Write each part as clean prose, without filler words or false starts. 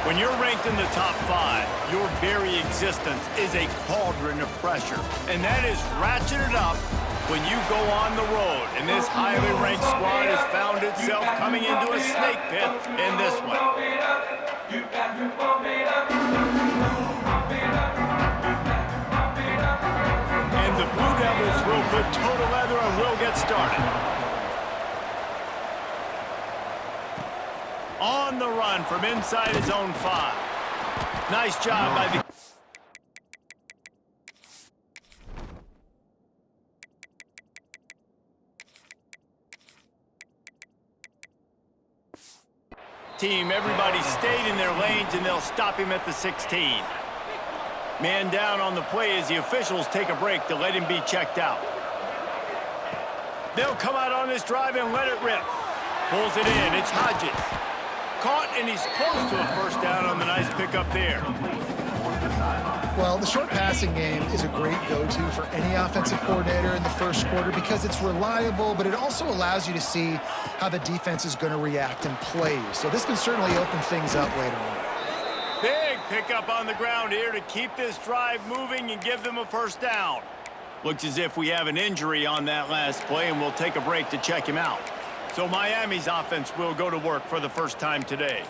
When you're ranked in the top 5, your very existence is a cauldron of pressure. And that is ratcheted up when you go on the road. And this highly ranked squad has found itself coming into a snake pit in this one. And the Blue Devils will put total leather and will get started. On the run from inside his own 5. Nice job by the... team. Everybody stayed in their lanes, and they'll stop him at the 16. Man down on the play as the officials take a break to let him be checked out. They'll come out on this drive and let it rip. Pulls it in. It's Hodges. Caught, and he's close to a first down on the nice pickup there. Well, the short passing game is a great go-to for any offensive coordinator in the first quarter because it's reliable, but it also allows you to see how the defense is going to react and play. So this can certainly open things up later on. Big pickup on the ground here to keep this drive moving and give them a first down. Looks as if we have an injury on that last play, and we'll take a break to check him out. So Miami's offense will go to work for the first time today.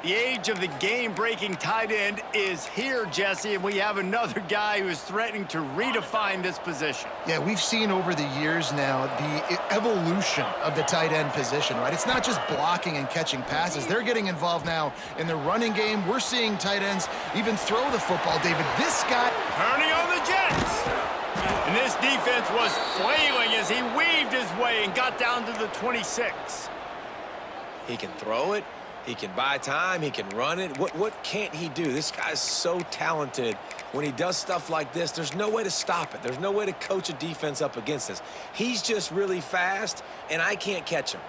The age of the game-breaking tight end is here, Jesse, and we have another guy who is threatening to redefine this position. Yeah, we've seen over the years now the evolution of the tight end position, right? It's not just blocking and catching passes. They're getting involved now in the running game. We're seeing tight ends even throw the football, David. This guy... turning on the Jets! And this defense was flailing as he weaved his way and got down to the 26. He can throw it. He can buy time. He can run it. What can't he do? This guy's so talented. When he does stuff like this, there's no way to stop it. There's no way to coach a defense up against this. He's just really fast, and I can't catch him.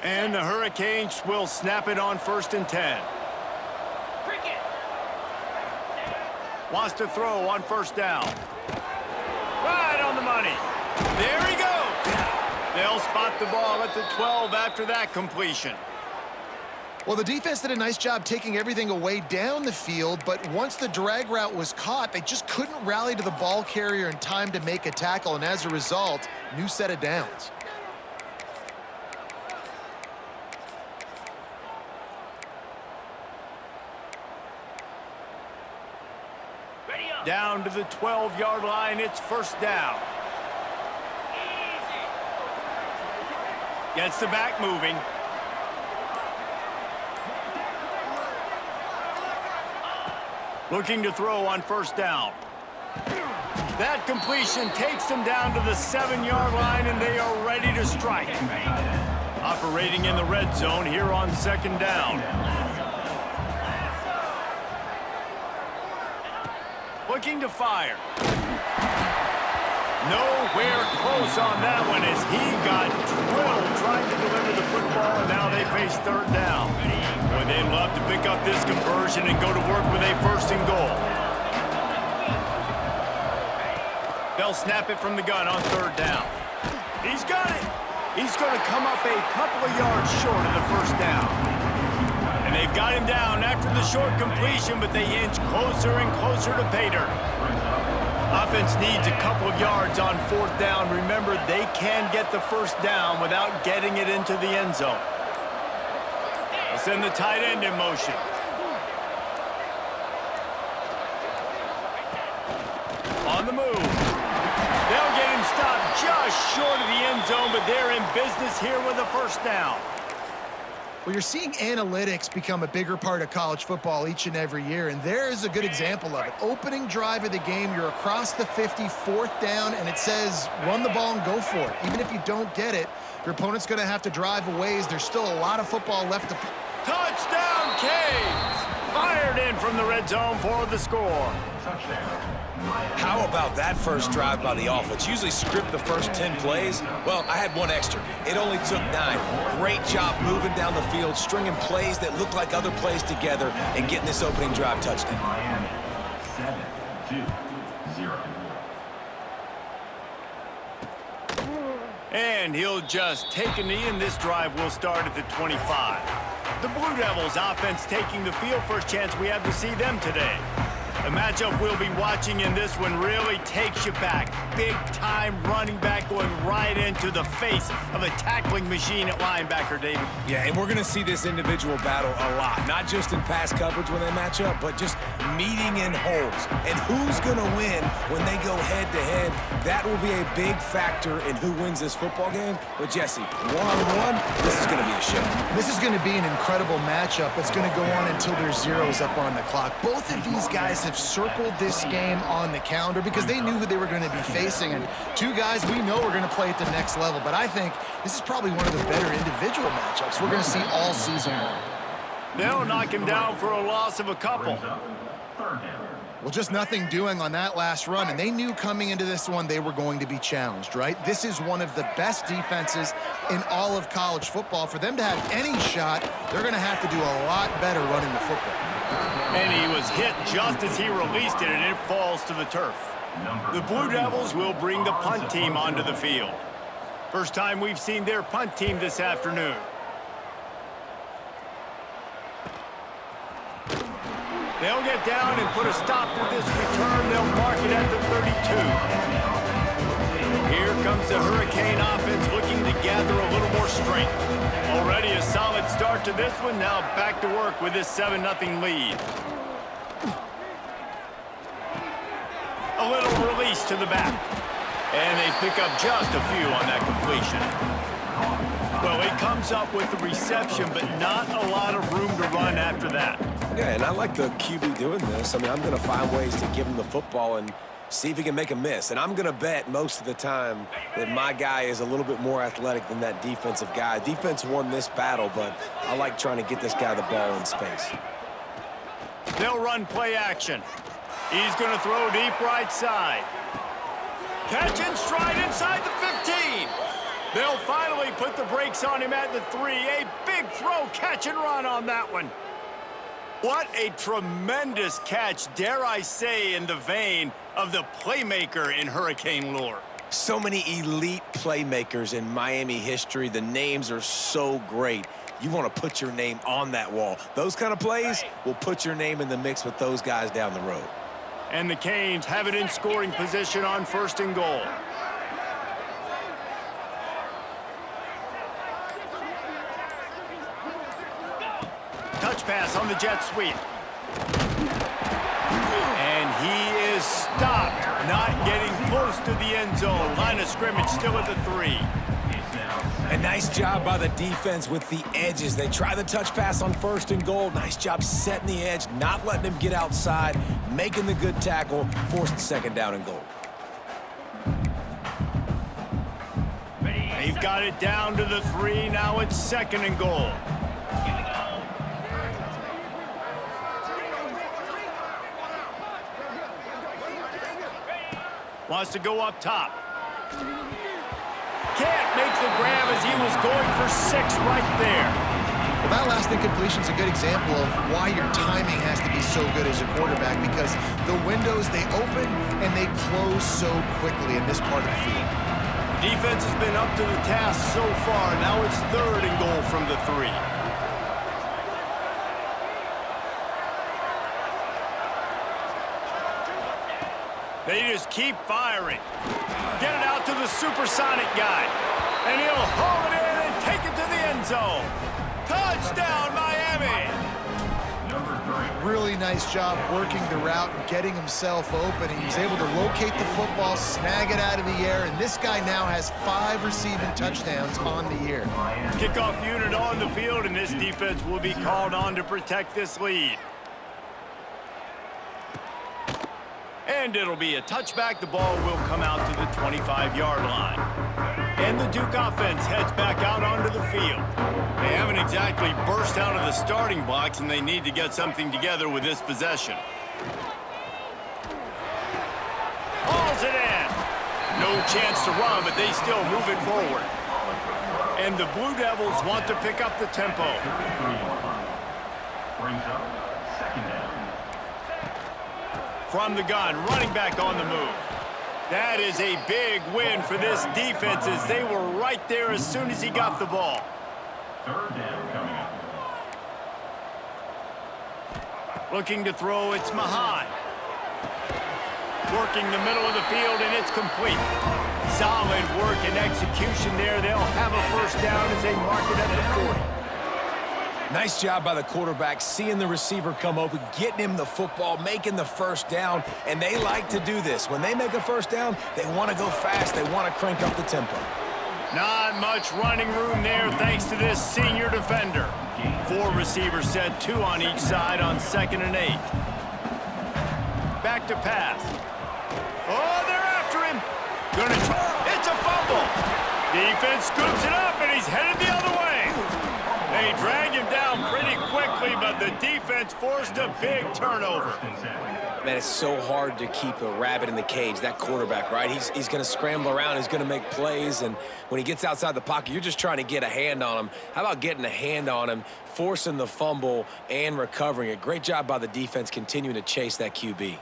And the Hurricanes will snap it on 1st and 10. Wants to throw on 1st down. Right on the money. There he goes. They'll spot the ball at the 12 after that completion. Well, the defense did a nice job taking everything away down the field, but once the drag route was caught, they just couldn't rally to the ball carrier in time to make a tackle, and as a result, new set of downs. Down to the 12-yard line, it's 1st down. Gets the back moving. Looking to throw on 1st down. That completion takes them down to the 7-yard line, and they are ready to strike. Operating in the red zone here on 2nd down. Looking to fire. Nowhere close on that one as he got drilled trying to deliver the football, and now they face 3rd down. Boy, they'd love to pick up this conversion and go to work with a 1st and goal. They'll snap it from the gun on 3rd down. He's got it. He's going to come up a couple of yards short of the 1st down. And they've got him down after the short completion, but they inch closer and closer to pay dirt. Offense needs a couple of yards on 4th down. Remember, they can get the 1st down without getting it into the end zone. They'll send the tight end in motion. On the move. They'll get him stopped just short of the end zone, but they're in business here with a 1st down. Well, you're seeing analytics become a bigger part of college football each and every year, and there is a good example of it. Opening drive of the game, you're across the 50, 4th down, and it says run the ball and go for it. Even if you don't get it, your opponent's going to have to drive a ways. There's still a lot of football left to... Touchdown, Canes! Fired in from the red zone for the score. How about that first drive by the offense? Usually script the first 10 plays. Well, I had one extra. It only took 9. Great job moving down the field, stringing plays that look like other plays together, and getting this opening drive touchdown. Miami, 7-2-0. And he'll just take a knee, and this drive will start at the 25. The Blue Devils offense taking the field. First chance we have to see them today. The matchup we'll be watching in this one really takes you back. Big-time running back going right into the face of a tackling machine at linebacker, David. Yeah, and we're going to see this individual battle a lot. Not just in pass coverage when they match up, but just meeting in holes. And who's going to win when they go head-to-head? That will be a big factor in who wins this football game. But, Jesse, one-on-one, this is going to be a show. This is going to be an incredible matchup that's going to go on until there's zeros up on the clock. Both of these guys have circled this game on the calendar because they knew who they were going to be facing. And two guys we know are going to play at the next level. But I think this is probably one of the better individual matchups we're going to see all season long. They'll knock him down for a loss of a couple. Well, just nothing doing on that last run, and they knew coming into this one they were going to be challenged, right? This is one of the best defenses in all of college football. For them to have any shot, they're going to have to do a lot better running the football. And he was hit just as he released it, and it falls to the turf. The Blue Devils will bring the punt team onto the field. First time we've seen their punt team this afternoon. They'll get down and put a stop to this return. They'll mark it at the 32. Here comes the Hurricane offense looking to gather a little more strength. Already a solid start to this one. Now back to work with this 7-0 lead. A little release to the back. And they pick up just a few on that completion. Well, he comes up with the reception, but not a lot of room to run after that. Yeah, and I like the QB doing this. I mean, I'm going to find ways to give him the football and see if he can make a miss. And I'm going to bet most of the time that my guy is a little bit more athletic than that defensive guy. Defense won this battle, but I like trying to get this guy the ball in space. They'll run play action. He's going to throw deep right side. Catch in stride inside the 15. They'll finally put the brakes on him at the 3. A big throw, catch and run on that one. What a tremendous catch, dare I say, in the vein of the playmaker in Hurricane lore. So many elite playmakers in Miami history. The names are so great. You want to put your name on that wall. Those kind of plays will put your name in the mix with those guys down the road. And the Canes have it in scoring position on 1st and goal. Touch pass on the jet sweep. And he is stopped, not getting close to the end zone. Line of scrimmage still at the 3. A nice job by the defense with the edges. They try the touch pass on 1st and goal. Nice job setting the edge, not letting him get outside, making the good tackle, forcing 2nd down and goal. They've got it down to the 3. Now it's 2nd and goal. Wants to go up top. Can't make the grab as he was going for 6 right there. Well, that last incompletion is a good example of why your timing has to be so good as a quarterback, because the windows, they open and they close so quickly in this part of the field. Defense has been up to the task so far. Now it's 3rd and goal from the 3. They just keep firing. Get it out to the supersonic guy. And he'll haul it in and take it to the end zone. Touchdown, Miami! Really nice job working the route and getting himself open. He was able to locate the football, snag it out of the air, and this guy now has 5 receiving touchdowns on the year. Kickoff unit on the field, and this defense will be called on to protect this lead. And it'll be a touchback. The ball will come out to the 25-yard line. And the Duke offense heads back out onto the field. They haven't exactly burst out of the starting blocks, and they need to get something together with this possession. Hauls it in. No chance to run, but they still move it forward. And the Blue Devils want to pick up the tempo. From the gun, running back on the move. That is a big win for this defense as they were right there as soon as he got the ball. Third down coming up. Looking to throw, it's Mahan. Working the middle of the field, and it's complete. Solid work and execution there. They'll have a first down as they mark it at the 40. Nice job by the quarterback, seeing the receiver come open, getting him the football, making the first down, and they like to do this. When they make a first down, they want to go fast. They want to crank up the tempo. Not much running room there thanks to this senior defender. 4 receivers set, 2 on each side on 2nd and 8. Back to pass. Oh, they're after him. Gonna try. It's a fumble. Defense scoops it up, and he's headed the other way. They drag him down pretty quickly, but the defense forced a big turnover. Man, it's so hard to keep a rabbit in the cage, that quarterback, right? He's going to scramble around, he's going to make plays, and when he gets outside the pocket, you're just trying to get a hand on him. How about getting a hand on him, forcing the fumble, and recovering it? Great job by the defense continuing to chase that QB.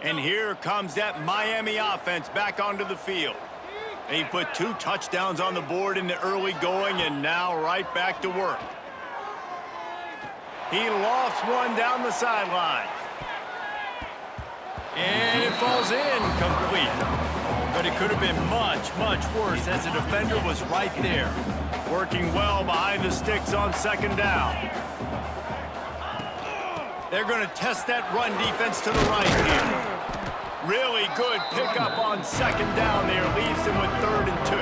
And here comes that Miami offense back onto the field. He put 2 touchdowns on the board in the early going, and now right back to work. He lofts one down the sideline. And it falls in complete. But it could have been much, much worse as the defender was right there. Working well behind the sticks on 2nd down. They're going to test that run defense to the right here. Really good pickup on 2nd down there. Leaves them with 3rd and 2.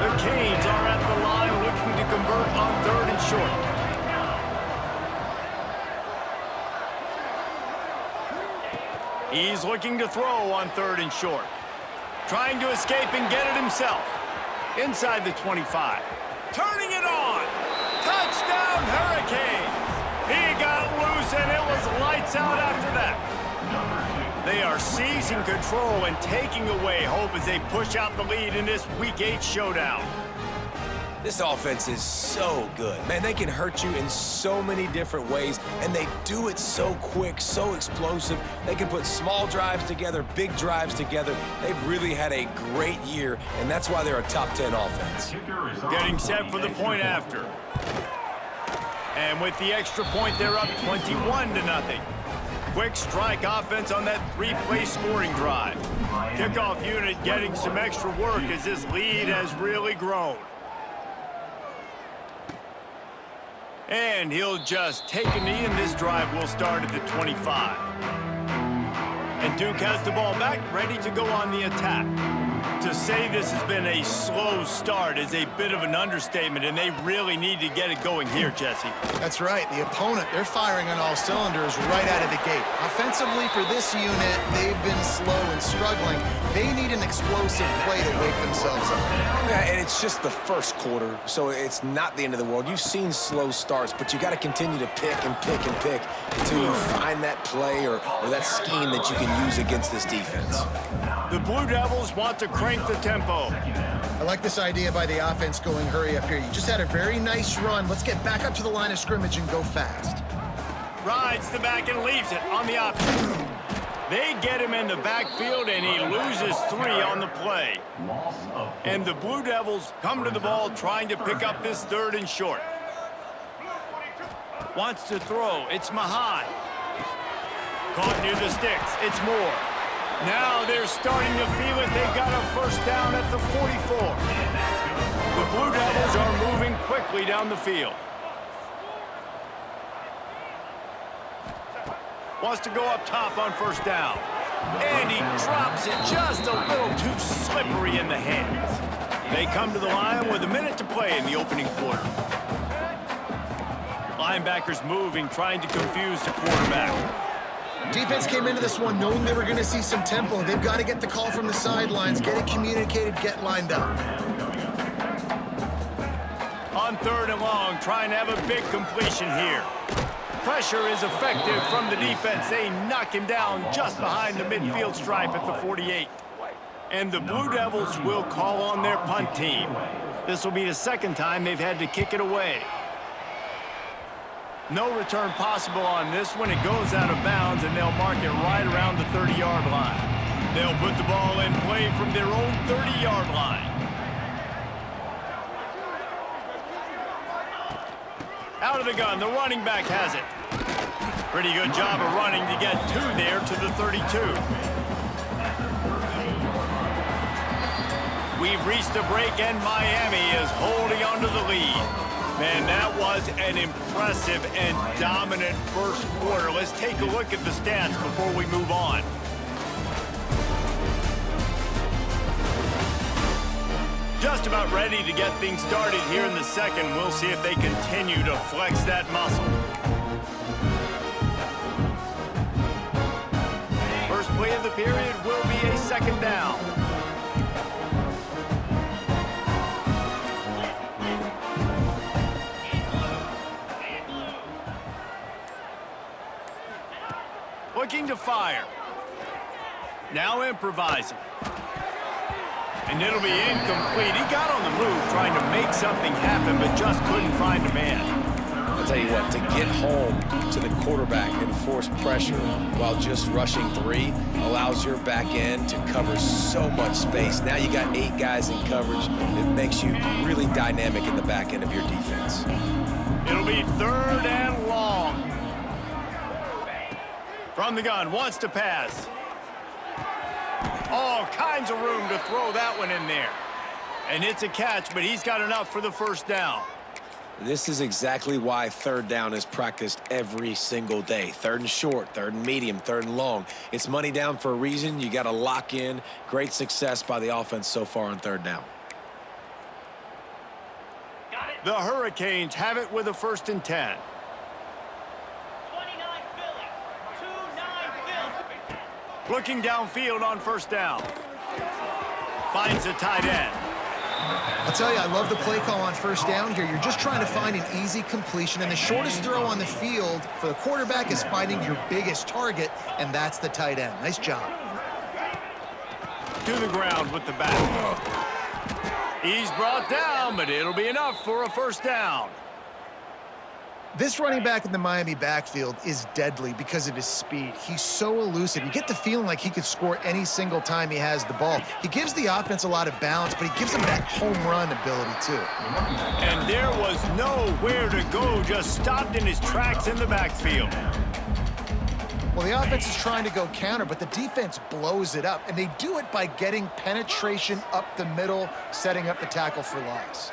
The Canes are at the line looking to convert on 3rd and short. He's looking to throw on 3rd and short. Trying to escape and get it himself. Inside the 25. Turning it on. Touchdown Hurricanes. He got loose and it was lights out after that. They are seizing control and taking away hope as they push out the lead in this Week 8 showdown. This offense is so good. Man, they can hurt you in so many different ways, and they do it so quick, so explosive. They can put small drives together, big drives together. They've really had a great year, and that's why they're a top 10 offense. Getting set for the point after. And with the extra point, they're up 21-0. Quick strike offense on that 3-play scoring drive. Kickoff unit getting some extra work as this lead has really grown. And he'll just take a knee, and this drive will start at the 25. And Duke has the ball back, ready to go on the attack. To say this has been a slow start is a bit of an understatement, and they really need to get it going here, Jesse. That's right. The opponent, they're firing on all cylinders right out of the gate. Offensively for this unit, they've been slow and struggling. They need an explosive play to wake themselves up. Yeah, and it's just the first quarter, so it's not the end of the world. You've seen slow starts, but you got to continue to pick and pick and pick to find that play or that scheme that you can use against this defense. The Blue Devils want to crank the tempo. I like this idea by the offense going hurry up here. You just had a very nice run. Let's get back up to the line of scrimmage and go fast. Rides the back and leaves it on the option. They get him in the backfield, and he loses 3 on the play. And the Blue Devils come to the ball trying to pick up this 3rd and short. Wants to throw. It's Mahan. Caught near the sticks. It's Moore. Now they're starting to feel it. They got a first down at the 44. The Blue Devils are moving quickly down the field. Wants to go up top on first down. And he drops it just a little too slippery in the hands. They come to the line with a minute to play in the opening quarter. Linebackers moving, trying to confuse the quarterback. Defense came into this one knowing they were going to see some tempo. They've got to get the call from the sidelines, get it communicated, get lined up. On 3rd and long, trying to have a big completion here. Pressure is effective from the defense. They knock him down just behind the midfield stripe at the 48. And the Blue Devils will call on their punt team. This will be the 2nd time they've had to kick it away. No return possible on this one. It goes out of bounds, and they'll mark it right around the 30-yard line. They'll put the ball in play from their own 30-yard line. Out of the gun, the running back has it. Pretty good job of running to get two there to the 32. We've reached a break, and Miami is holding on to the lead. Man, that was an impressive and dominant first quarter. Let's take a look at the stats before we move on. Just about ready to get things started here in the second. We'll see if they continue to flex that muscle. First play of the period will be a second down. Looking to fire. Now improvising. And it'll be incomplete. He got on the move trying to make something happen, but just couldn't find a man. I'll tell you what, to get home to the quarterback and force pressure while just rushing three allows your back end to cover so much space. Now you got 8 guys in coverage. It makes you really dynamic in the back end of your defense. It'll be third and long. From the gun, wants to pass. All kinds of room to throw that one in there. And it's a catch, but he's got enough for the first down. This is exactly why third down is practiced every single day. Third and short, third and medium, third and long. It's money down for a reason. You got to lock in. Great success by the offense so far on third down. The Hurricanes have it with a 1st and 10. Looking downfield on first down. Finds a tight end. I'll tell you, I love the play call on first down here. You're just trying to find an easy completion, and the shortest throw on the field for the quarterback is finding your biggest target, and that's the tight end. Nice job. To the ground with the back. He's brought down, but it'll be enough for a first down. This running back in the Miami backfield is deadly because of his speed. He's so elusive. You get the feeling like he could score any single time he has the ball. He gives the offense a lot of balance, but he gives them that home run ability too. And there was nowhere to go, just stopped in his tracks in the backfield. Well, the offense is trying to go counter, but the defense blows it up, and they do it by getting penetration up the middle, setting up the tackle for loss.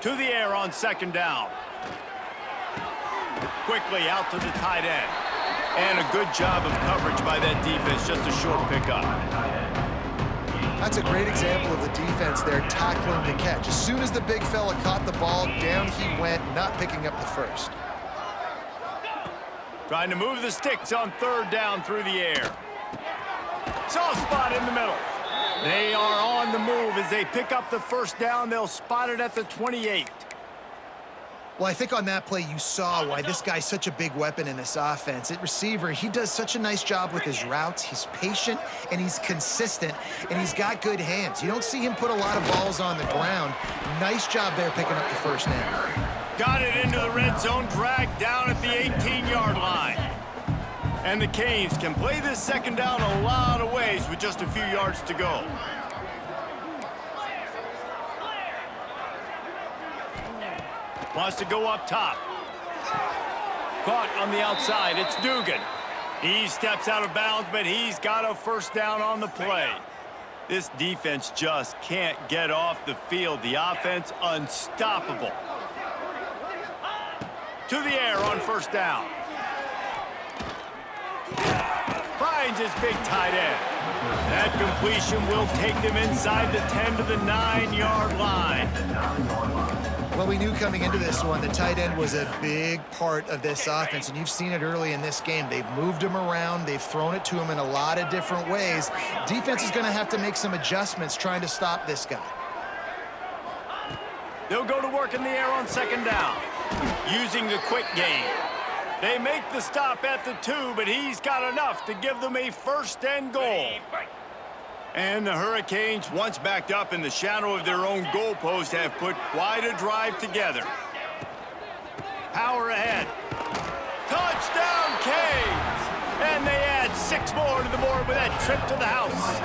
To the air on second down. Quickly out to the tight end. And a good job of coverage by that defense, just a short pickup. That's a great example of the defense there tackling the catch. As soon as the big fella caught the ball, down he went, not picking up the first. Trying to move the sticks on third down through the air. Soft spot in the middle. They are on the move as they pick up the first down. They'll spot it at the 28. Well, I think on that play you saw why this guy's such a big weapon in this offense. At receiver, he does such a nice job with his routes. He's patient, and he's consistent, and he's got good hands. You don't see him put a lot of balls on the ground. Nice job there picking up the first down. Got it into the red zone, dragged down at the 18-yard line. And the Canes can play this second down a lot of ways with just a few yards to go. Wants to go up top. Caught on the outside. It's Dugan. He steps out of bounds, but he's got a first down on the play. This defense just can't get off the field. The offense unstoppable. To the air on first down. Finds his big tight end. That completion will take them inside the 10 to the 9-yard line. Well, we knew coming into this one the tight end was a big part of this offense, and you've seen it early in this game. They've moved him around. They've thrown it to him in a lot of different ways. Defense is going to have to make some adjustments trying to stop this guy. They'll go to work in the air on second down, using the quick game. They make the stop at the 2, but he's got enough to give them a first and goal. And the Hurricanes, once backed up in the shadow of their own goalpost, have put quite a drive together. power ahead. Touchdown, Canes! And they add 6 more to the board with that trip to the house.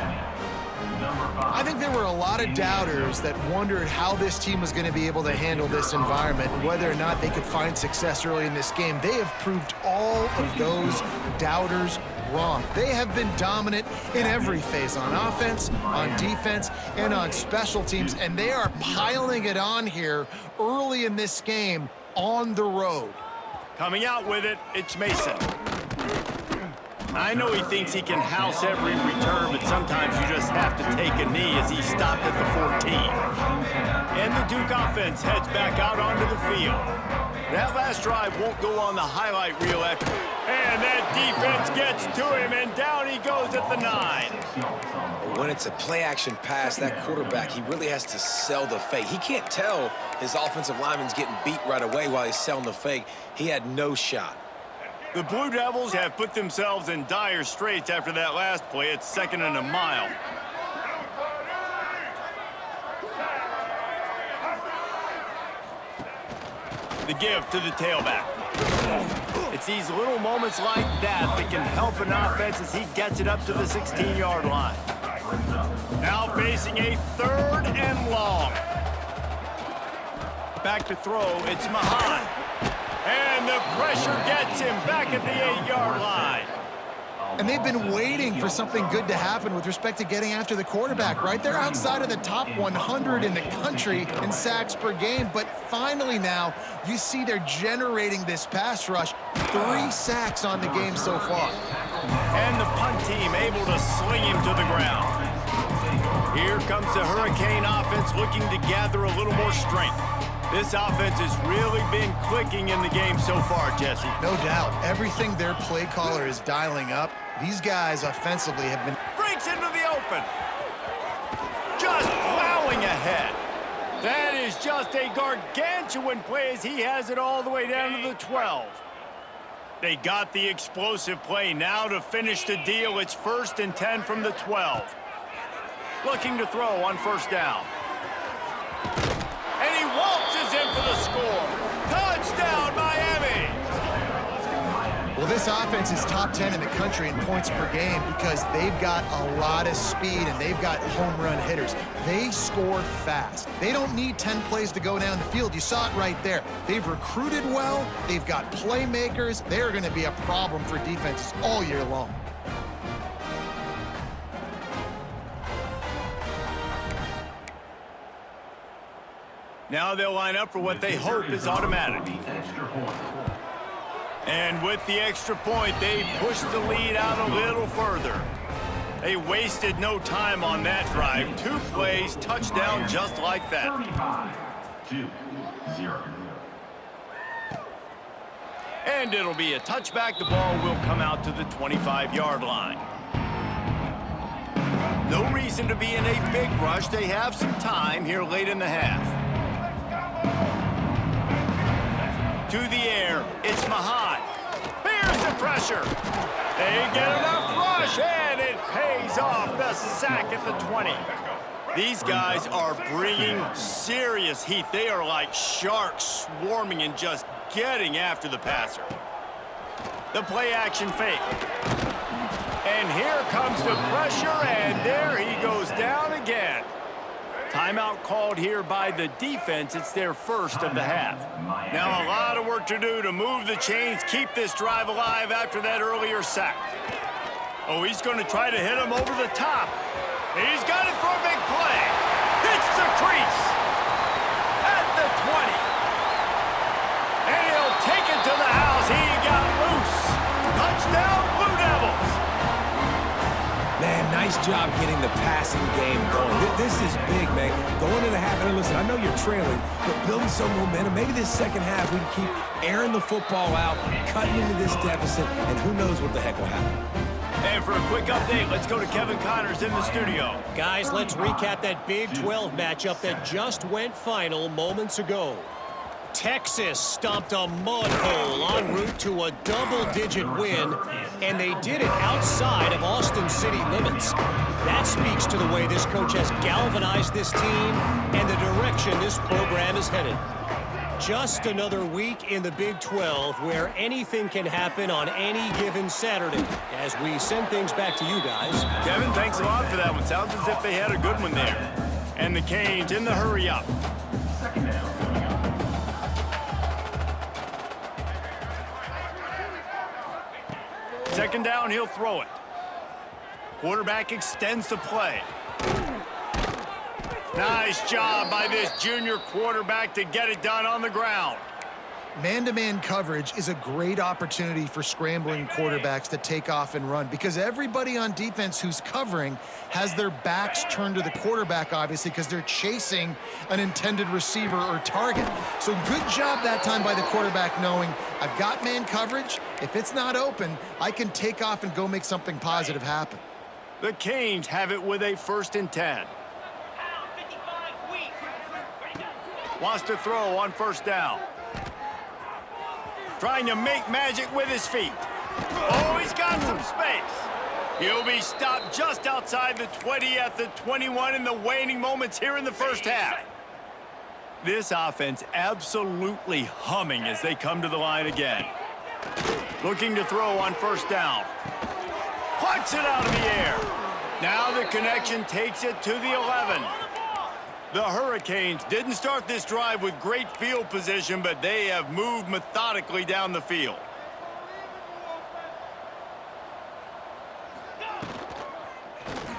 I think there were a lot of doubters that wondered how this team was going to be able to handle this environment and whether or not they could find success early in this game. They have proved all of those doubters wrong. They have been dominant in every phase, on offense, on defense, and on special teams, and they are piling it on here early in this game on the road. Coming out with it, it's Mason. I know he thinks he can house every return, but sometimes you just have to take a knee as he stopped at the 14. And the Duke offense heads back out onto the field. That last drive won't go on the highlight reel after. And that defense gets to him, and down he goes at the 9. When it's a play-action pass, that quarterback, he really has to sell the fake. He can't tell his offensive lineman's getting beat right away while he's selling the fake. He had no shot. The Blue Devils have put themselves in dire straits after that last play. It's 2nd and a mile. The give to the tailback. It's these little moments like that that can help an offense as he gets it up to the 16-yard line. Now facing a 3rd and long. Back to throw, it's Mahan. And the pressure gets him back at the 8-yard line. And they've been waiting for something good to happen with respect to getting after the quarterback, right? They're outside of the top 100 in the country in sacks per game, but finally now you see they're generating this pass rush. 3 sacks on the game so far. And the punt team able to sling him to the ground. Here comes the Hurricane offense looking to gather a little more strength. This offense has really been clicking in the game so far, Jesse. No doubt. Everything their play caller is dialing up, these guys offensively have been... Breaks into the open. Just plowing ahead. That is just a gargantuan play as he has it all the way down to the 12. They got the explosive play. Now to finish the deal, it's 1st and 10 from the 12. Looking to throw on 1st down. And he waltzes in for the score. Touchdown, Miami! Well, this offense is top 10 in the country in points per game because they've got a lot of speed and they've got home run hitters. They score fast. They don't need 10 plays to go down the field. You saw it right there. They've recruited well. They've got playmakers. They're going to be a problem for defenses all year long. Now they'll line up for what they hope is automatic. And with the extra point, they push the lead out a little further. They wasted no time on that drive. 2 plays, touchdown just like that. 35-0. And it'll be a touchback. The ball will come out to the 25-yard line. No reason to be in a big rush. They have some time here late in the half. To the air, it's Mahan. Here's the pressure. They get enough rush, and it pays off the sack at the 20. These guys are bringing serious heat. They are like sharks swarming and just getting after the passer. The play-action fake. And here comes the pressure, and there he goes down again. Timeout called here by the defense. It's their 1st of the half. Now a lot of work to do to move the chains, keep this drive alive after that earlier sack. Oh, he's going to try to hit him over the top. He's got it for a big play. Hits the crease at the 20. And he'll take it to the house. He got loose. Touchdown, Blue Devils. Man, nice job getting the passing game going. This is big, man. Going into the half, and listen, I know you're trailing, but building some momentum. Maybe this second half we can keep airing the football out, cutting into this deficit, and who knows what the heck will happen. And for a quick update, let's go to Kevin Connors in the studio. Guys, let's recap that Big 12 matchup that just went final moments ago. Texas stomped a mud hole en route to a double-digit win, and they did it outside of Austin city limits. That speaks to the way this coach has galvanized this team and the direction this program is headed. Just another week in the Big 12 where anything can happen on any given Saturday. As we send things back to you guys. Kevin, thanks a lot for that one. Sounds as if they had a good one there. And the Canes in the hurry up. Second down coming up. Second down, he'll throw it. Quarterback extends the play. Nice job by this junior quarterback to get it done on the ground. Man-to-man coverage is a great opportunity for scrambling quarterbacks to take off and run because everybody on defense who's covering has their backs turned to the quarterback, obviously, because they're chasing an intended receiver or target. So good job that time by the quarterback knowing I've got man coverage. If it's not open, I can take off and go make something positive happen. The Canes have it with a 1st and 10. Wants to throw on 1st down. Trying to make magic with his feet. Oh, he's got some space. He'll be stopped just outside the 20 at the 21 in the waning moments here in the first half. This offense absolutely humming as they come to the line again. Looking to throw on 1st down. Punts it out of the air. Now the connection takes it to the 11. The Hurricanes didn't start this drive with great field position, but they have moved methodically down the field.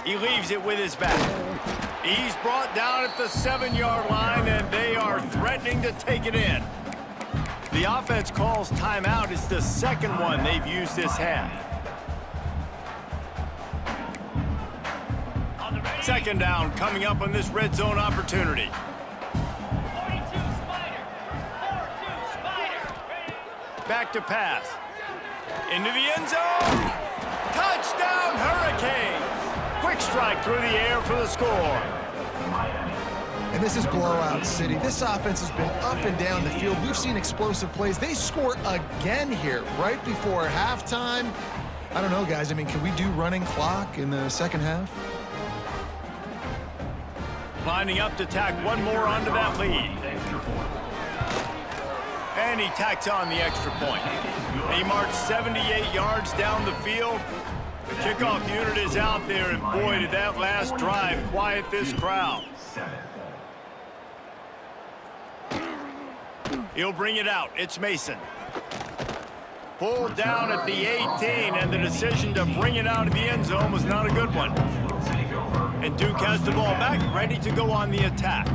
He leaves it with his back. He's brought down at the 7-yard line, and they are threatening to take it in. The offense calls timeout. It's the second one they've used this half. Second down coming up on this red zone opportunity. Back to pass. Into the end zone. Touchdown, Hurricanes. Quick strike through the air for the score. And this is blowout city. This offense has been up and down the field. We've seen explosive plays. They score again here right before halftime. I don't know, guys. I mean, can we do running clock in the second half? Lining up to tack one more onto that lead. And he tacks on the extra point. He marched 78 yards down the field. The kickoff unit is out there, and boy, did that last drive quiet this crowd. He'll bring it out. It's Mason. Pulled down at the 18, and the decision to bring it out of the end zone was not a good one. And Duke has the ball back, ready to go on the attack.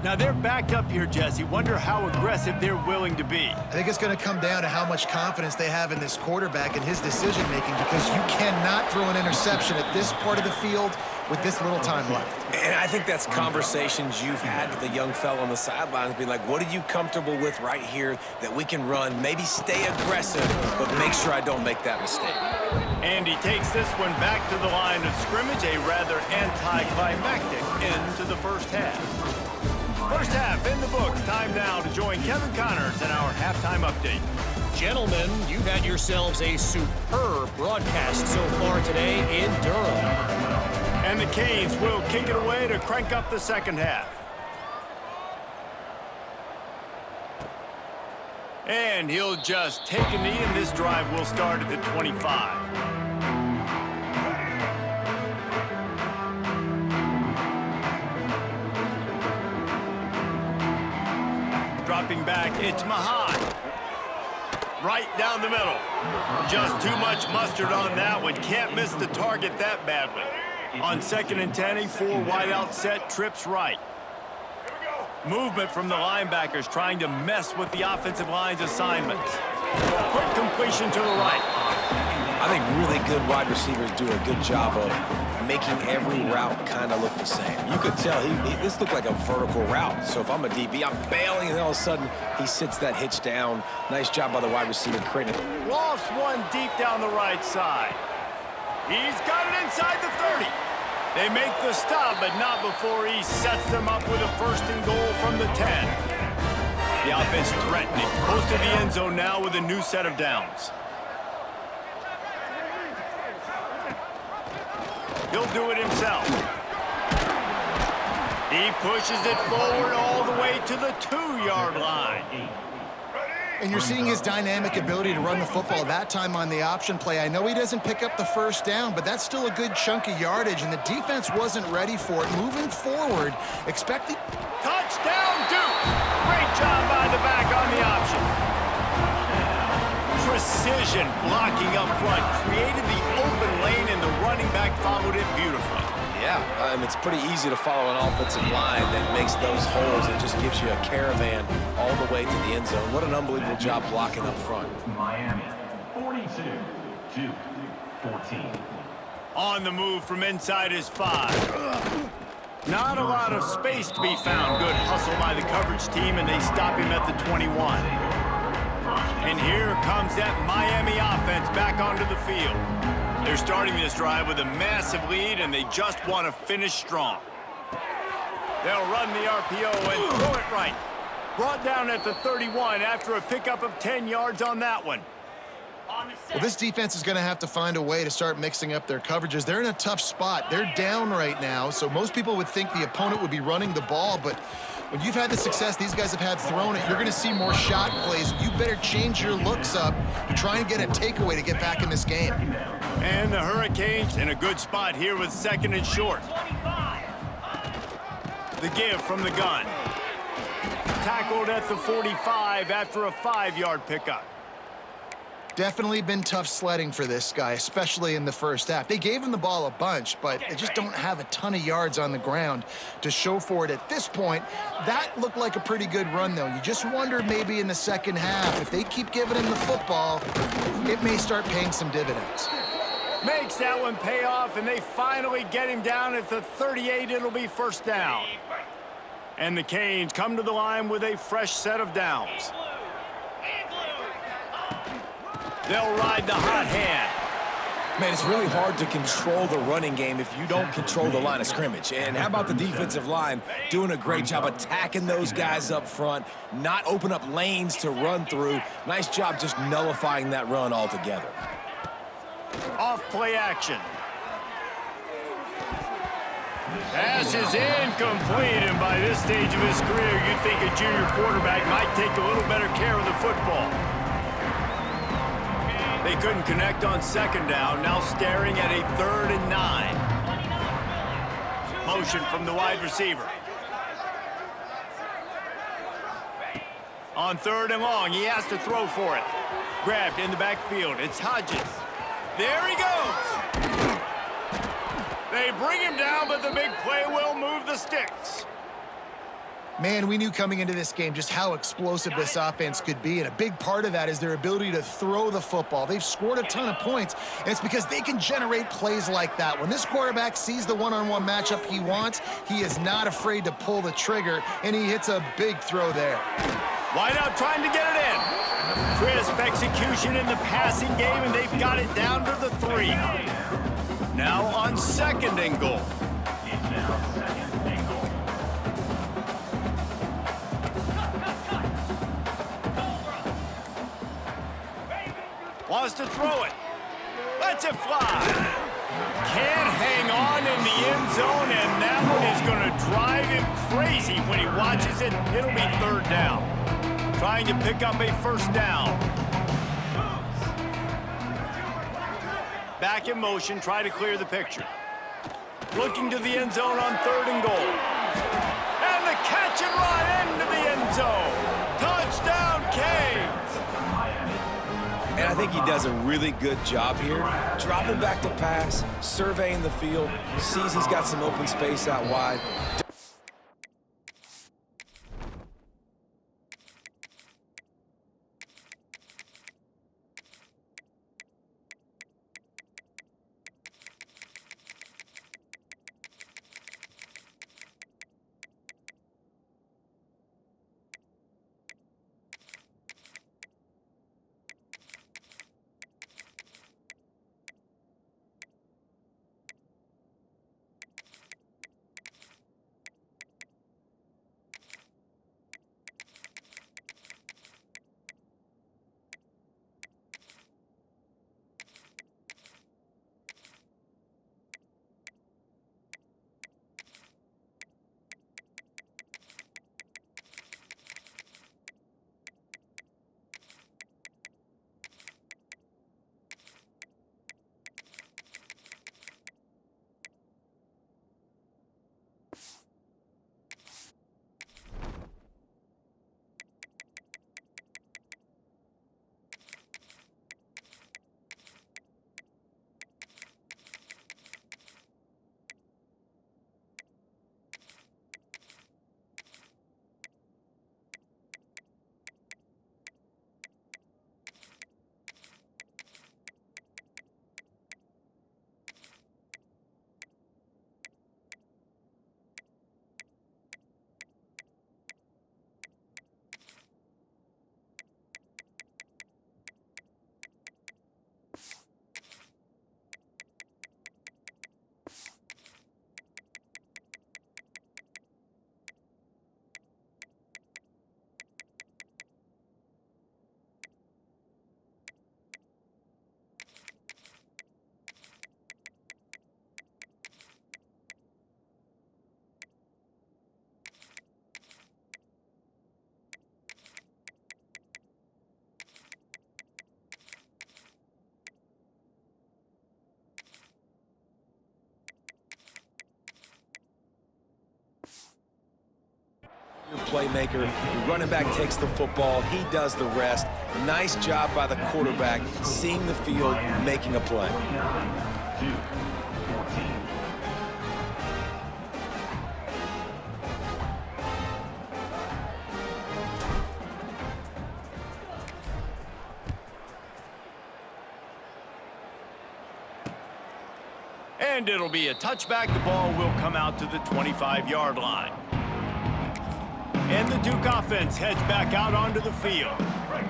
Now they're backed up here, Jesse. Wonder how aggressive they're willing to be. I think it's going to come down to how much confidence they have in this quarterback and his decision-making, because you cannot throw an interception at this part of the field with this little time left. And I think that's conversations you've had with the young fella on the sidelines, being like, what are you comfortable with right here that we can run? Maybe stay aggressive, but make sure I don't make that mistake. And he takes this one back to the line of scrimmage, a rather anticlimactic end to the first half. First half in the books. Time now to join Kevin Connors in our halftime update. Gentlemen, you've had yourselves a superb broadcast so far today in Durham. And the Canes will kick it away to crank up the second half. And he'll just take a knee, and this drive will start at the 25. Dropping back, it's Mahan. Right down the middle. Just too much mustard on that one. Can't miss the target that badly. On 2nd and 10, a 4-wide-out set, trips right. Movement from the linebackers trying to mess with the offensive line's assignments. Quick completion to the right. I think really good wide receivers do a good job of making every route kind of look the same. You could tell this looked like a vertical route. So if I'm a DB, I'm bailing, and all of a sudden he sits that hitch down. Nice job by the wide receiver creating it. Lost one deep down the right side. He's got it inside the 30. They make the stop, but not before he sets them up with a 1st and goal from the 10. The offense threatening. Close to the end zone now with a new set of downs. He'll do it himself. He pushes it forward all the way to the 2-yard line. And you're seeing his dynamic ability to run the football, that time on the option play. I know he doesn't pick up the first down, but that's still a good chunk of yardage, and the defense wasn't ready for it. Moving forward, expecting... Touchdown, Duke! Great job by the back on the option. Precision blocking up front, created the open lane, and the running back followed it beautifully. Yeah, it's pretty easy to follow an offensive line that makes those holes and just gives you a caravan all the way to the end zone. What an unbelievable job blocking up front. Miami, 42, Duke, 14. On the move from inside his 5. Not a lot of space to be found. Good hustle by the coverage team, and they stop him at the 21. And here comes that Miami offense back onto the field. They're starting this drive with a massive lead, and they just want to finish strong. They'll run the RPO and throw it right. Brought down at the 31 after a pickup of 10 yards on that one. Well, this defense is going to have to find a way to start mixing up their coverages. They're in a tough spot. They're down right now, so most people would think the opponent would be running the ball, but when you've had the success these guys have had throwing it, you're going to see more shot plays. You better change your looks up to try and get a takeaway to get back in this game. And the Hurricanes in a good spot here with 2nd and short. The give from the gun. Tackled at the 45 after a 5-yard pickup. Definitely been tough sledding for this guy, especially in the first half. They gave him the ball a bunch, but they just don't have a ton of yards on the ground to show for it at this point. That looked like a pretty good run, though. You just wonder maybe in the second half, if they keep giving him the football, it may start paying some dividends. Makes that one pay off, and they finally get him down at the 38. It'll be first down. And the Canes come to the line with a fresh set of downs. They'll ride the hot hand. Man, it's really hard to control the running game if you don't control the line of scrimmage. And how about the defensive line doing a great job attacking those guys up front, not open up lanes to run through. Nice job just nullifying that run altogether. Off play action. Pass is incomplete, and by this stage of his career, you'd think a junior quarterback might take a little better care of the football. They couldn't connect on 2nd down, now staring at a 3rd and 9. Motion from the wide receiver. On 3rd and long, he has to throw for it. Grabbed in the backfield, it's Hodges. There he goes. They bring him down, but the big play will move the sticks. Man, we knew coming into this game just how explosive this offense could be, and a big part of that is their ability to throw the football. They've scored a ton of points, and it's because they can generate plays like that. When this quarterback sees the one-on-one matchup he wants, he is not afraid to pull the trigger, and he hits a big throw there. Wide out trying to get it in. Crisp execution in the passing game, and they've got it down to the 3. Now on 2nd and goal. It's now 2nd and goal. Wants to throw it. Lets it fly. Can't hang on in the end zone, and that one is going to drive him crazy when he watches it. It'll be 3rd down. Trying to pick up a 1st down. Back in motion, try to clear the picture. Looking to the end zone on 3rd and goal. And the catch and run into the end zone. Touchdown, Canes. And I think he does a really good job here. Dropping back to pass, surveying the field, sees he's got some open space out wide. Your playmaker, the running back takes the football, he does the rest. Nice job by the quarterback, seeing the field, making a play. 2, 14. And it'll be a touchback. The ball will come out to the 25-yard line. And the Duke offense heads back out onto the field.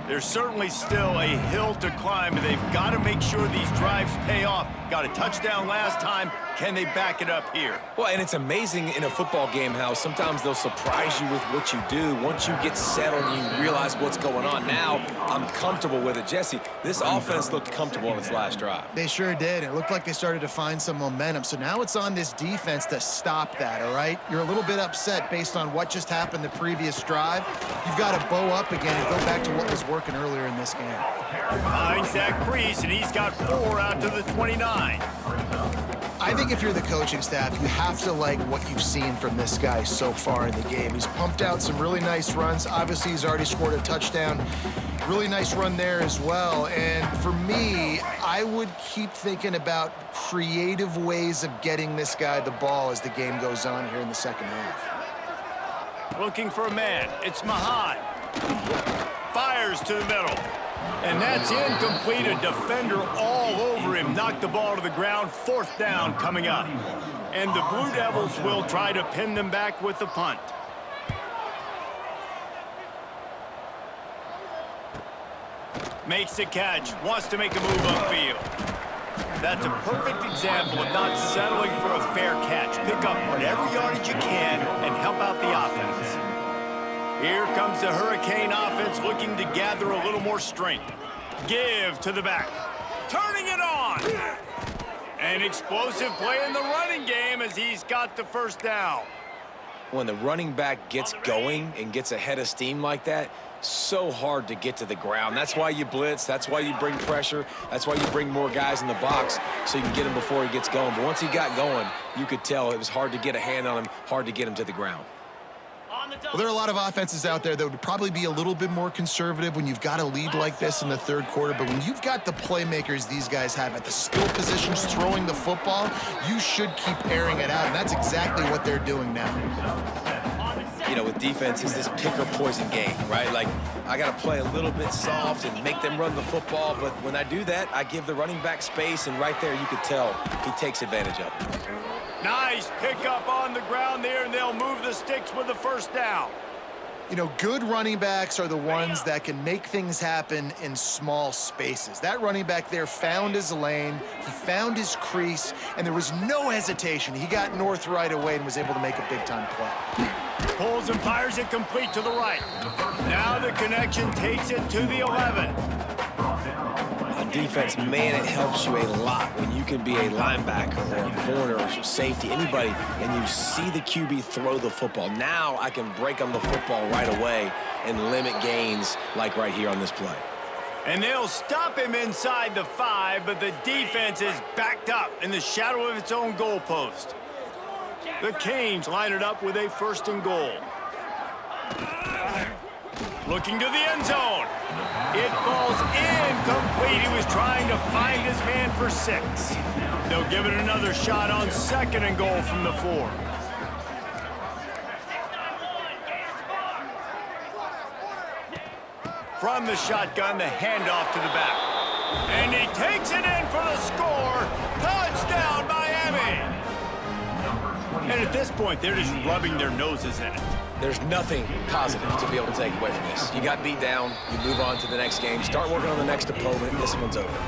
There's certainly still a hill to climb, and they've got to make sure these drives pay off. Got a touchdown last time. Can they back it up here? Well, and it's amazing in a football game how sometimes they'll surprise you with what you do. Once you get settled and you realize what's going on, now I'm comfortable with it. Jesse, this offense looked comfortable on its last drive. They sure did. It looked like they started to find some momentum. So now it's on this defense to stop that, all right? You're a little bit upset based on what just happened the previous drive. You've got to bow up again and go back to what was working earlier in this game. Finds that crease, and he's got 4 out to the 29. I think if you're the coaching staff, you have to like what you've seen from this guy so far in the game. He's pumped out some really nice runs. Obviously, he's already scored a touchdown. Really nice run there as well. And for me, I would keep thinking about creative ways of getting this guy the ball as the game goes on here in the second half. Looking for a man. It's Mahan. Fires to the middle. And that's incomplete. A defender all over him. Knocked the ball to the ground. 4th down coming up. And the Blue Devils will try to pin them back with the punt. Makes the catch. Wants to make a move upfield. That's a perfect example of not settling for a fair catch. Pick up whatever yardage you can and help out the offense. Here comes the Hurricane offense looking to gather a little more strength. Give to the back. Turning it on. An explosive play in the running game as he's got the 1st down. When the running back gets going and gets ahead of steam like that, so hard to get to the ground. That's why you blitz. That's why you bring pressure. That's why you bring more guys in the box so you can get him before he gets going. But once he got going, you could tell it was hard to get a hand on him, hard to get him to the ground. Well, there are a lot of offenses out there that would probably be a little bit more conservative when you've got a lead like this in the 3rd quarter. But when you've got the playmakers these guys have at the skill positions throwing the football, you should keep airing it out. And that's exactly what they're doing now. You know, with defense, it's this pick or poison game, right? Like, I got to play a little bit soft and make them run the football. But when I do that, I give the running back space. And right there, you could tell he takes advantage of it. Nice pickup on the ground there, and they'll move the sticks with the 1st down. You know, good running backs are the ones that can make things happen in small spaces. That running back there found his lane, he found his crease, and there was no hesitation. He got north right away and was able to make a big-time play. Pulls and fires it complete to the right. Now the connection takes it to the 11. On defense, man, it helps you a lot when you can be a linebacker or a corner or safety, anybody, and you see the QB throw the football. Now I can break on the football right away and limit gains like right here on this play. And they'll stop him inside the 5, but the defense is backed up in the shadow of its own goalpost. The Canes line it up with a 1st and goal. Looking to the end zone. It falls incomplete. He was trying to find his man for 6. They'll give it another shot on 2nd and goal from the 4. From the shotgun, the handoff to the back. And he takes it in for the score. Touchdown, Miami! And at this point, they're just rubbing their noses in it. There's nothing positive to be able to take away from this. You got beat down, you move on to the next game, start working on the next opponent, and this one's over.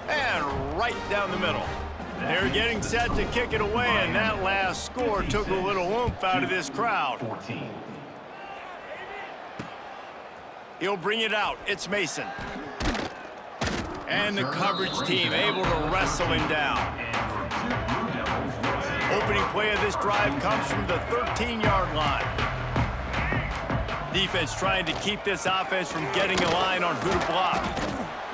And right down the middle. They're getting set to kick it away, and that last score took a little oomph out of this crowd. 14. He'll bring it out. It's Mason. And the coverage team able to wrestle him down. Opening play of this drive comes from the 13-yard line. Defense trying to keep this offense from getting a line on who to block.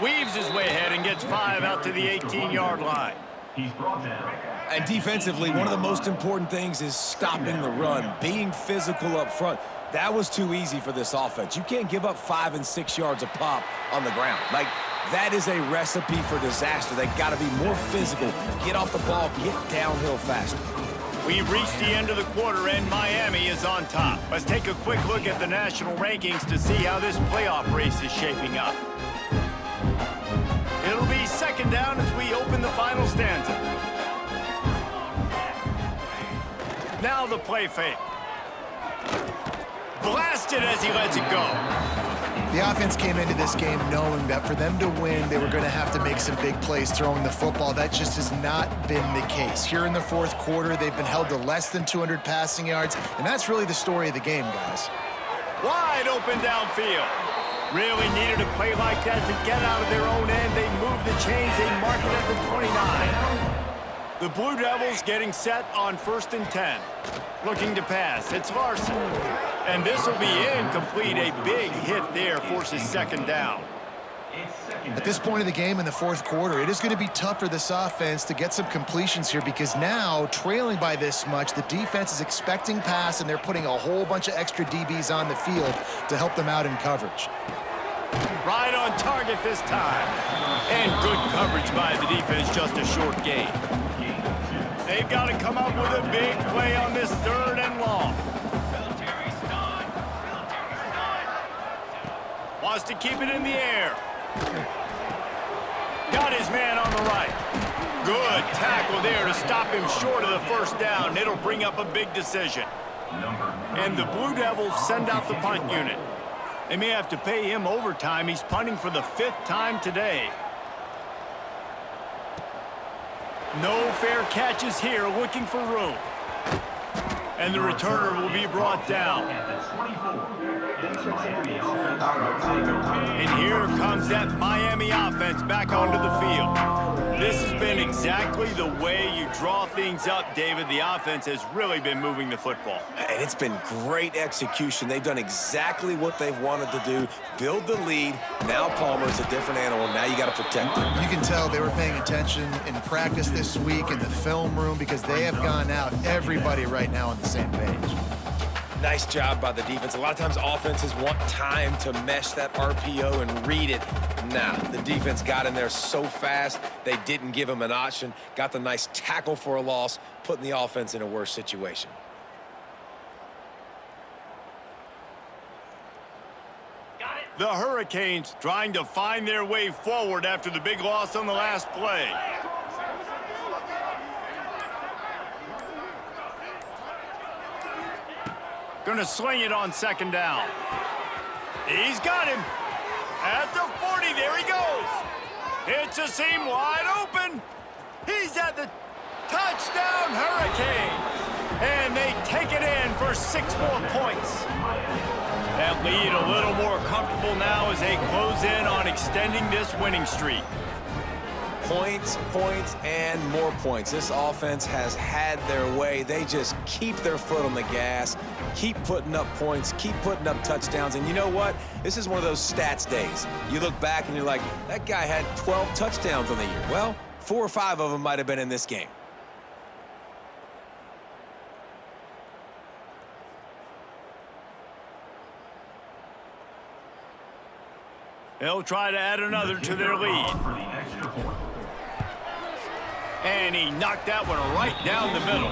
Weaves his way ahead and gets 5 out to the 18-yard line. He's brought down. And defensively, one of the most important things is stopping the run, being physical up front. That was too easy for this offense. You can't give up 5 and 6 yards a pop on the ground. Like, that is a recipe for disaster. They got to be more physical, get off the ball, get downhill faster. We've reached the end of the quarter, and Miami is on top. Let's take a quick look at the national rankings to see how this playoff race is shaping up. It'll be second down as we open the final stanza. Now the play fake. Blasted as he lets it go. The offense came into this game knowing that for them to win, they were going to have to make some big plays throwing the football. That just has not been the case. Here in the fourth quarter, they've been held to less than 200 passing yards, and that's really the story of the game, guys. Wide open downfield. Really needed a play like that to get out of their own end. They moved the chains. They mark it at the 29. The Blue Devils getting set on 1st and 10. Looking to pass. It's Larson. And this will be incomplete. A big hit there forces second down. At this point of the game in the fourth quarter, it is going to be tough for this offense to get some completions here because now, trailing by this much, the defense is expecting pass, and they're putting a whole bunch of extra DBs on the field to help them out in coverage. Right on target this time. And good coverage by the defense, just a short gain. They've got to come up with a big play on this 3rd and long. Wants to keep it in the air. Got his man on the right. Good tackle there to stop him short of the first down. It'll bring up a big decision. And the Blue Devils send out the punt unit. They may have to pay him overtime. He's punting for the 5th time today. No fair catches here, looking for room. And the returner will be brought down. And here comes that Miami offense back onto the field. This has been exactly the way you draw things up, David. The offense has really been moving the football. And it's been great execution. They've done exactly what they've wanted to do. Build the lead. Now Palmer's a different animal. Now you got to protect him. You can tell they were paying attention in practice this week in the film room because they have gone out, everybody right now on the same page. Nice job by the defense. A lot of times offenses want time to mesh that RPO and read it. Nah, the defense got in there so fast, they didn't give him an option. Got the nice tackle for a loss, putting the offense in a worse situation. The Hurricanes trying to find their way forward after the big loss on the last play. Gonna sling it on 2nd down. He's got him. At the 40, there he goes. It's a seam wide open. He's at the touchdown, Hurricanes. And they take it in for 6 more points. That lead a little more comfortable now as they close in on extending this winning streak. Points, points, and more points. This offense has had their way. They just keep their foot on the gas, keep putting up points, keep putting up touchdowns. And you know what? This is one of those stats days. You look back and you're like, that guy had 12 touchdowns on the year. Well, 4 or 5 of them might have been in this game. They'll try to add another to their lead. And he knocked that one right down the middle.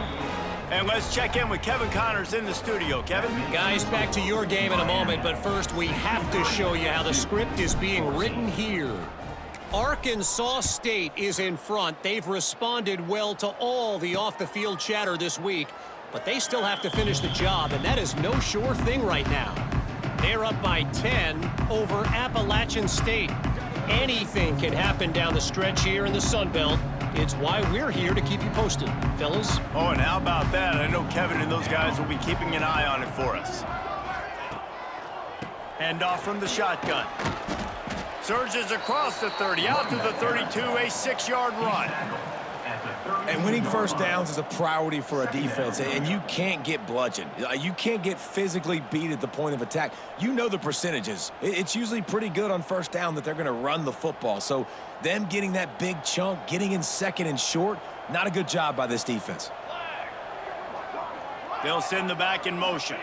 And let's check in with Kevin Connors in the studio. Kevin? Guys, back to your game in a moment, but first we have to show you how the script is being written here. Arkansas State is in front. They've responded well to all the off-the-field chatter this week, but they still have to finish the job, and that is no sure thing right now. They're up by 10 over Appalachian State. Anything can happen down the stretch here in the Sun Belt. It's why we're here to keep you posted, fellas. Oh, and how about that? I know Kevin and those guys will be keeping an eye on it for us. Hand off from the shotgun. Surges across the 30, out to the 32, a 6-yard run. And winning first downs is a priority for a defense, and you can't get bludgeoned. You can't get physically beat at the point of attack. You know the percentages. It's usually pretty good on first down that they're going to run the football. So them getting that big chunk, getting in second and short, not a good job by this defense. They'll send the back in motion.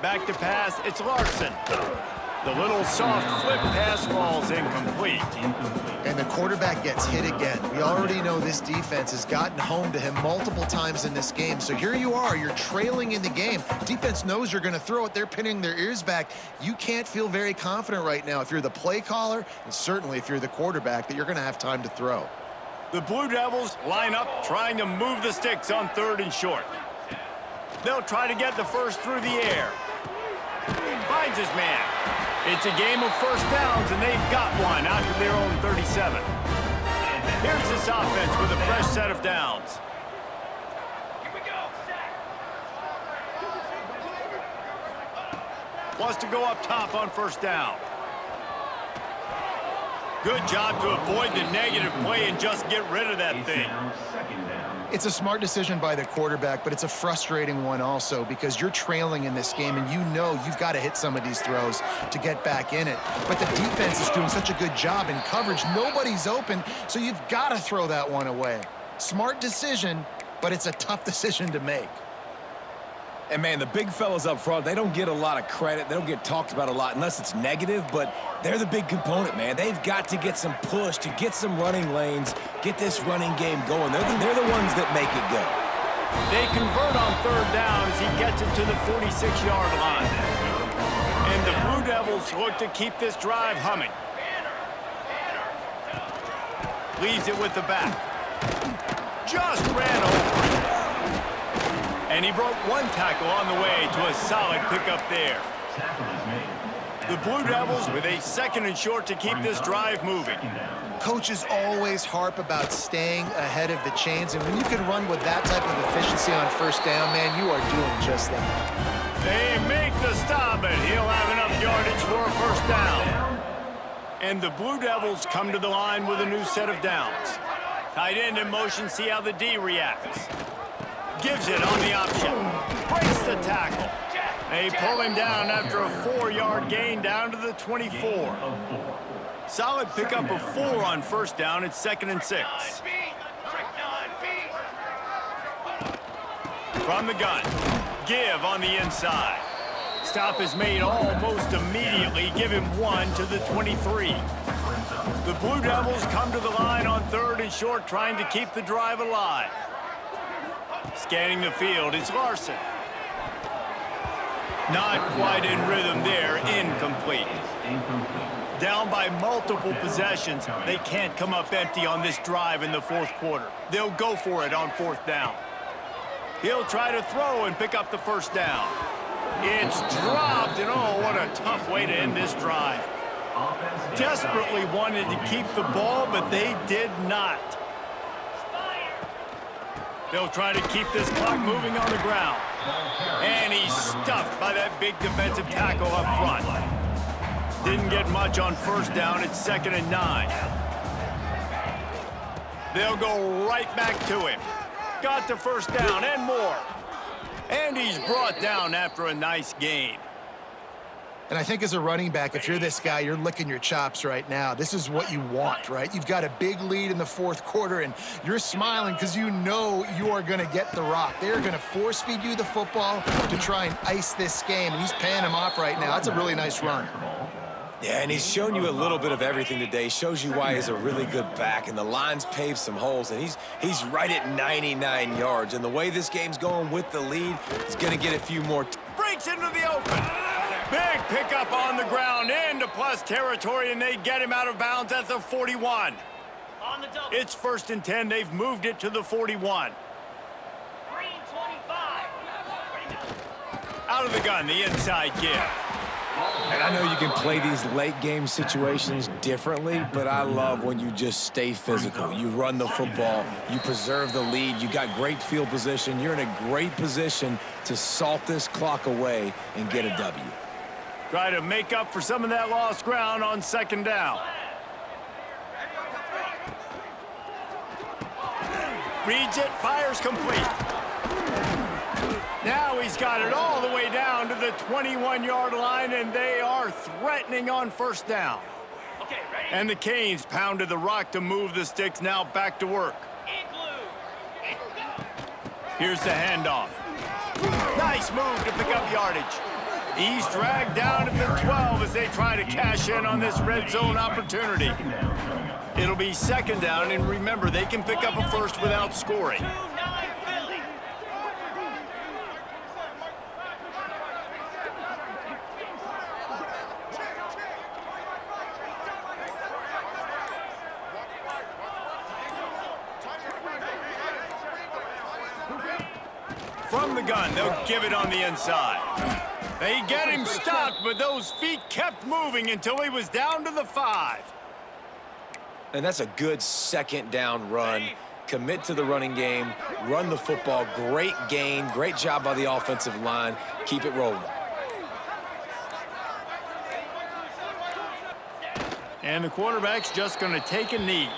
Back to pass, it's Larson. The little soft flip pass falls incomplete. And the quarterback gets hit again. We already know this defense has gotten home to him multiple times in this game. So here you are, you're trailing in the game. Defense knows you're going to throw it. They're pinning their ears back. You can't feel very confident right now if you're the play caller, and certainly if you're the quarterback, that you're going to have time to throw. The Blue Devils line up trying to move the sticks on 3rd and short. They'll try to get the first through the air. Finds his man. It's a game of first downs, and they've got one after their own 37. Here's this offense with a fresh set of downs. Wants to go up top on first down. Good job to avoid the negative play and just get rid of that thing. It's a smart decision by the quarterback, but it's a frustrating one also because you're trailing in this game and you know you've got to hit some of these throws to get back in it. But the defense is doing such a good job in coverage. Nobody's open, so you've got to throw that one away. Smart decision, but it's a tough decision to make. And, man, the big fellas up front, they don't get a lot of credit. They don't get talked about a lot unless it's negative, but they're the big component, man. They've got to get some push, to get some running lanes, get this running game going. They're the ones that make it go. They convert on 3rd down as he gets it to the 46-yard line. And the Blue Devils look to keep this drive humming. Leaves it with the back. Just ran over it. And he broke one tackle on the way to a solid pickup there. The Blue Devils with a 2nd and short to keep this drive moving. Coaches always harp about staying ahead of the chains, and when you can run with that type of efficiency on first down, man, you are doing just that. They make the stop, and he'll have enough yardage for a first down. And the Blue Devils come to the line with a new set of downs. Tight end in motion, see how the D reacts. Gives it on the option. Breaks the tackle. They pull him down after a 4-yard gain down to the 24. Solid pickup of 4 on first down. It's 2nd and 6. From the gun. Give on the inside. Stop is made almost immediately. Give him 1 to the 23. The Blue Devils come to the line on 3rd and short, trying to keep the drive alive. Scanning the field, it's Larson. Not quite in rhythm there, incomplete. Down by multiple possessions, they can't come up empty on this drive in the 4th quarter. They'll go for it on 4th down. He'll try to throw and pick up the first down. It's dropped, and oh, what a tough way to end this drive. Desperately wanted to keep the ball, but they did not. They'll try to keep this clock moving on the ground. And he's stuffed by that big defensive tackle up front. Didn't get much on first down. It's 2nd and 9. They'll go right back to him. Got the first down and more. And he's brought down after a nice gain. And I think as a running back, if you're this guy, you're licking your chops right now. This is what you want, right? You've got a big lead in the 4th quarter, and you're smiling because you know you are going to get the rock. They're going to force feed you the football to try and ice this game, and he's paying him off right now. That's a really nice run. Yeah, and he's shown you a little bit of everything today. Shows you why he's a really good back, and the line's paved some holes, and he's right at 99 yards. And the way this game's going with the lead, he's going to get a few more. Breaks into the open. Big pickup on the ground into plus territory, and they get him out of bounds at the 41. It's 1st and 10. They've moved it to the 41. Out of the gun, the inside give. And I know you can play these late game situations differently, but I love when you just stay physical. You run the football, you preserve the lead, you got great field position, you're in a great position to salt this clock away and get a W. Try to make up for some of that lost ground on 2nd down. Reads it, fires complete. Now he's got it all the way down to the 21-yard line, and they are threatening on first down. And the Canes pounded the rock to move the sticks, now back to work. Here's the handoff. Nice move to pick up yardage. He's dragged down to the 12 as they try to cash in on this red zone opportunity. It'll be second down, and remember, they can pick up a first without scoring. From the gun, they'll give it on the inside. They get him stopped, but those feet kept moving until he was down to the 5. And that's a good second down run. Commit to the running game, run the football. Great gain, great job by the offensive line. Keep it rolling. And the quarterback's just going to take a knee.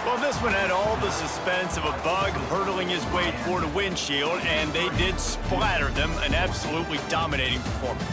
Well, this one had all the suspense of a bug hurtling his way toward a windshield, and they did splatter them. An absolutely dominating performance.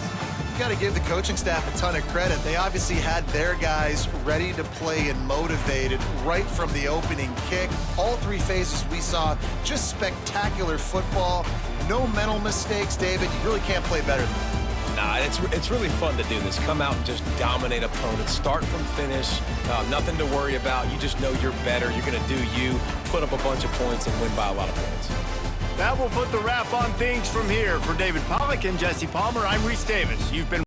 You got to give the coaching staff a ton of credit. They obviously had their guys ready to play and motivated right from the opening kick. All three phases we saw, just spectacular football. No mental mistakes, David. You really can't play better than that. Nah, it's really fun to do this. Come out and just dominate opponents. Start from finish. Nothing to worry about. You just know you're better. You're going to do you, put up a bunch of points, and win by a lot of points. That will put the wrap on things from here. For David Pollack and Jesse Palmer, I'm Reese Davis. You've been